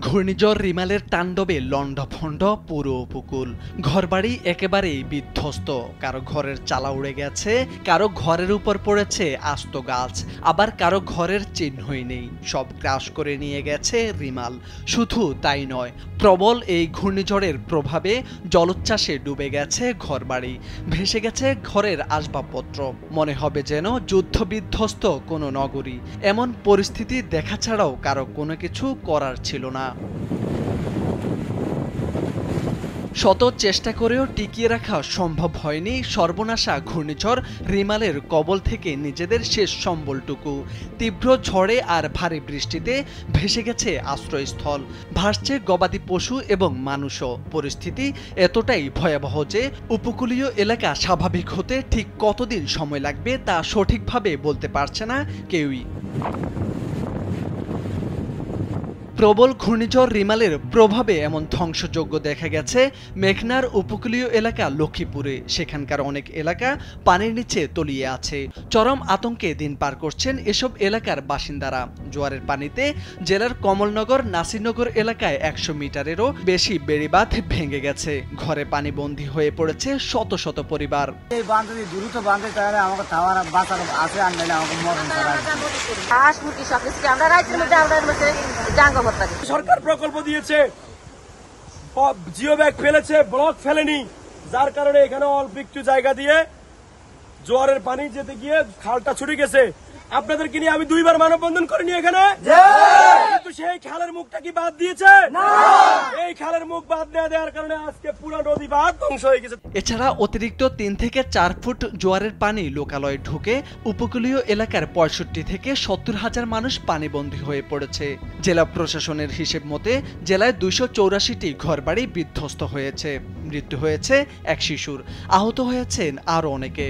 ঘূর্ণিঝড় রিমালের তাণ্ডবে লণ্ডভণ্ড পুরো উপকূল। ঘরবাড়ি একেবারেই বিধ্বস্ত, কারো ঘরের চালা উড়ে গেছে, কারো ঘরের উপর পড়েছে আস্ত গাছ, আবার কারো ঘরের চিহ্নই নেই। সব গ্রাস করে নিয়ে গেছে রিমাল। শুধু তাই নয়, প্রবল এই ঘূর্ণিঝড়ের প্রভাবে জলোচ্ছ্বাসে ডুবে গেছে ঘরবাড়ি, ভেসে গেছে ঘরের আসবাবপত্র। মনে হবে যেন যুদ্ধবিধ্বস্ত কোনো নগরী। এমন পরিস্থিতি দেখা ছাড়াও কারো কোনো কিছু করার ছিল না। শত চেষ্টা করেও টিকিয়ে রাখা সম্ভব হয়নি সর্বনাশা ঘূর্ণিঝড় রিমালের কবল থেকে নিজেদের শেষ সম্বলটুকু। তীব্র ঝড়ে আর ভারী বৃষ্টিতে ভেসে গেছে আশ্রয়স্থল, ভাসছে গবাদি পশু এবং মানুষও। পরিস্থিতি এতটাই ভয়াবহ যে উপকূলীয় এলাকা স্বাভাবিক হতে ঠিক কতদিন সময় লাগবে তা সঠিকভাবে বলতে পারছে না কেউই। প্রবল ঘূর্ণিঝড় রিমালের প্রভাবে এমন ধ্বংসযজ্ঞ দেখা গেছে মেঘনার উপকূলীয় এলাকা লক্ষ্মীপুরে। সেখানকার অনেক এলাকা পানির নিচে তলিয়ে আছে। চরম আতঙ্কে দিন পার করছেন এসব এলাকার বাসিন্দারা। জোয়ারের পানিতে জেলার কমলনগর নাসিরনগর এলাকায় 100 মিটারেরও বেশি বেড়িবাঁধ ভেঙে গেছে। ঘরে পানি বন্দী হয়ে পড়েছে শত শত পরিবার। এই বাঁধ যদি দ্রুত বাঁধে তাহলে আমাকে খাওয়ার বাঁচার আছে, আর নাহলে আমাকে মরণ ছাড়া। হাঁস মুরগি সব কিছু আমরা রাতের মধ্যে সরকার প্রকল্প দিয়েছে, জিও ব্যাগ ফেলেছে, ব্লক ফেলেনি, যার কারণে এখানে অল্প একটু জায়গা দিয়ে জোয়ারের পানি যেতে গিয়ে খালটা ছুটে গেছে। আপনাদেরকে নিয়ে আমি 2 বার মানববন্ধন করিনি এখানে, কিন্তু সেই খালের মুখটা কি বাদ দিয়েছে? এই খালের মুখ বাদ না দেওয়ার কারণে আজকে পুরো নদী বাঁধ ধ্বংস হয়ে গেছে। এছাড়া অতিরিক্ত 3 থেকে 4 ফুট জোয়ারের পানি লোকালয়ে ঢুকে উপকূলীয় এলাকার 65 থেকে 70 হাজার মানুষ পানিবন্দী হয়ে পড়েছে। জেলা প্রশাসনের হিসেব মতে জেলায় 284টি ঘরবাড়ি বিধ্বস্ত হয়েছে। মৃত্যু হয়েছে 1 শিশুর, আহত হয়েছেন আরো অনেকে।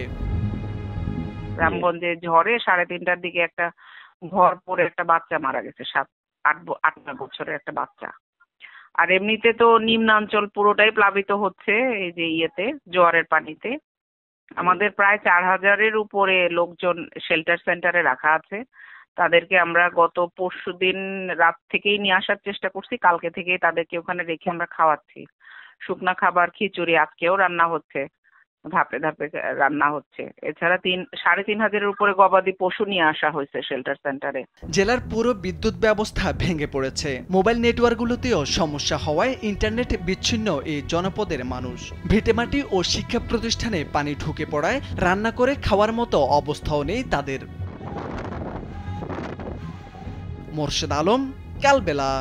রামগঞ্জে ঝড়ে 3:30টার দিকে একটা ঘর পড়ে একটা বাচ্চা মারা গেছে, 7-8 বছরের একটা বাচ্চা। আর এমনিতে তো নিম্নাঞ্চল পুরোটাই প্লাবিত হচ্ছে এই যে জোয়ারের পানিতে। আমাদের প্রায় 4000-এর উপরে লোকজন শেল্টার সেন্টারে রাখা আছে। তাদেরকে আমরা গত পরশুদিন রাত থেকেই নিয়ে আসার চেষ্টা করছি, কালকে থেকেই তাদেরকে ওখানে রেখে আমরা খাওয়াচ্ছি। শুকনা খাবার, খিচুড়ি আজকেও রান্না হচ্ছে, ধাপে ধাপে রান্না হচ্ছে। এছাড়া 3500-এর উপরে গবাদি পশু নিয়ে আসা হয়েছে শেল্টার সেন্টারে। জেলার পুরো বিদ্যুৎ ব্যবস্থা ভেঙে পড়েছে। মোবাইল নেটওয়ার্কগুলোতেও সমস্যা হওয়ায় ইন্টারনেট বিচ্ছিন্ন এই জনপদের মানুষ। ভিটেমাটি ও শিক্ষা প্রতিষ্ঠানে পানি ঢুকে পড়ায় রান্না করে খাওয়ার মতো অবস্থাও নেই তাদের। মোর্শেদ আলম, কালবেলা।